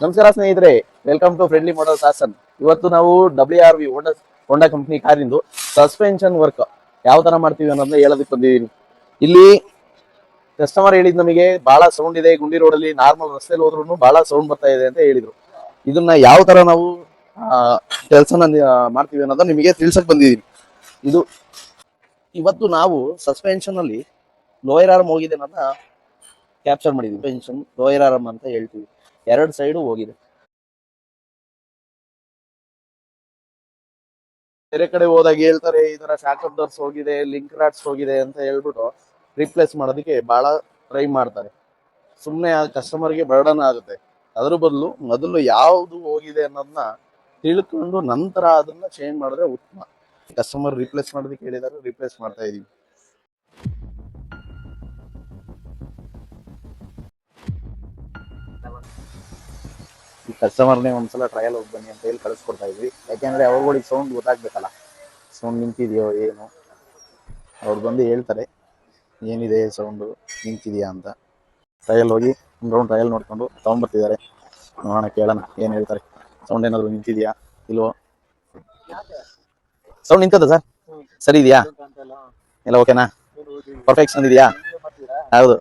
ನಮಸ್ಕಾರ ಸ್ನೇಹಿತರೆ, welcome to Friendly Motors Hassan. ಇವತ್ತು ನಾವು WRV ಹೋಂಡಾ ಕಂಪ್ನಿ ಕಾರಿಂದು ಸಸ್ಪೆನ್ಷನ್ ವರ್ಕ್ ಯಾವ ತರ ಮಾಡ್ತೀವಿ ಅನ್ನೋದನ್ನ ಹೇಳೋದಕ್ಕೆ ಬಂದಿದ್ದೀನಿ. ಇಲ್ಲಿ ಕಸ್ಟಮರ್ ಹೇಳಿದ್ ನಮಗೆ ಬಹಳ ಸೌಂಡ್ ಇದೆ, ಗುಂಡಿ ರೋಡ್ ಅಲ್ಲಿ ನಾರ್ಮಲ್ ರಸ್ತೆಯಲ್ಲಿ ಹೋದ್ರು ಬಹಳ ಸೌಂಡ್ ಬರ್ತಾ ಇದೆ ಅಂತ ಹೇಳಿದ್ರು. ಇದನ್ನ ಯಾವ ತರ ನಾವು ಕೆಲಸನ ಮಾಡ್ತೀವಿ ಅನ್ನೋದನ್ನ ನಿಮಗೆ ತಿಳ್ಸಕ್ ಬಂದಿದ್ದೀನಿ. ಇದು ಇವತ್ತು ನಾವು ಸಸ್ಪೆನ್ಷನ್ ಅಲ್ಲಿ ಲೋಯರ್ ಆರ್ಮ್ ಹೋಗಿದೆ ಅನ್ನೋದನ್ನ ಕ್ಯಾಪ್ಚರ್ ಮಾಡಿದ್ವಿ. ಸಸ್ಪೆನ್ಷನ್ ಲೋಯರ್ ಆರ್ಮ್ ಅಂತ ಹೇಳ್ತೀವಿ. ಎರಡು ಸೈಡು ಹೋಗಿದೆ. ಬೇರೆ ಕಡೆ ಹೋದಾಗ ಹೇಳ್ತಾರೆ ಈ ತರ ಶಾಕ್ ಅಬ್ಸರ್ವರ್ಸ್ ಹೋಗಿದೆ, ಲಿಂಕ್ ರಾಡ್ಸ್ ಹೋಗಿದೆ ಅಂತ ಹೇಳ್ಬಿಟ್ಟು ರಿಪ್ಲೇಸ್ ಮಾಡೋದಕ್ಕೆ ಬಹಳ ಟ್ರೈ ಮಾಡ್ತಾರೆ. ಸುಮ್ಮನೆ ಕಸ್ಟಮರ್ಗೆ ಬರ್ಡನ್ ಆಗುತ್ತೆ. ಅದ್ರ ಬದಲು ಮೊದಲು ಯಾವ್ದು ಹೋಗಿದೆ ಅನ್ನೋದನ್ನ ತಿಳ್ಕೊಂಡು ನಂತರ ಅದನ್ನ ಚೇಂಜ್ ಮಾಡಿದ್ರೆ ಉತ್ತಮ. ಕಸ್ಟಮರ್ ರಿಪ್ಲೇಸ್ ಮಾಡೋದಕ್ಕೆ ಹೇಳಿದಾರೆ, ರಿಪ್ಲೇಸ್ ಮಾಡ್ತಾ ಇದೀವಿ. ಈ ಕಸ್ಟಮರ್ನೇ ಒಂದ್ಸಲ ಟ್ರಯಲ್ ಹೋಗಿ ಬನ್ನಿ ಅಂತ ಹೇಳಿ ಕಳಿಸ್ಕೊಡ್ತಾ ಇದ್ವಿ. ಯಾಕೆಂದ್ರೆ ಅವ್ರಗಳಿಗೆ ಸೌಂಡ್ ಗೊತ್ತಾಗ್ಬೇಕಲ್ಲ, ಸೌಂಡ್ ನಿಂತಿದೆಯೋ ಏನು. ಅವ್ರು ಬಂದು ಹೇಳ್ತಾರೆ ಏನಿದೆ ಸೌಂಡು ನಿಂತಿದೆಯಾ ಅಂತ. ಟ್ರಯಲ್ ಹೋಗಿ ಒಂದು ರೌಂಡ್ ಟ್ರಯಲ್ ನೋಡ್ಕೊಂಡು ತಗೊಂಡ್ಬರ್ತಿದ್ದಾರೆ. ನೋಡೋಣ, ಕೇಳೋಣ ಏನ್ ಹೇಳ್ತಾರೆ. ಸೌಂಡ್ ಏನಾದ್ರು ನಿಂತಿದೆಯಾ ಇಲ್ವೋ? ಸೌಂಡ್ ನಿಂತದ ಸರ್? ಸರಿ ಇದೆಯಾ? ಎಲ್ಲ ಓಕೆನಾ? ಪರ್ಫೆಕ್ಷನ್ ಇದೆಯಾ? ಹೌದು.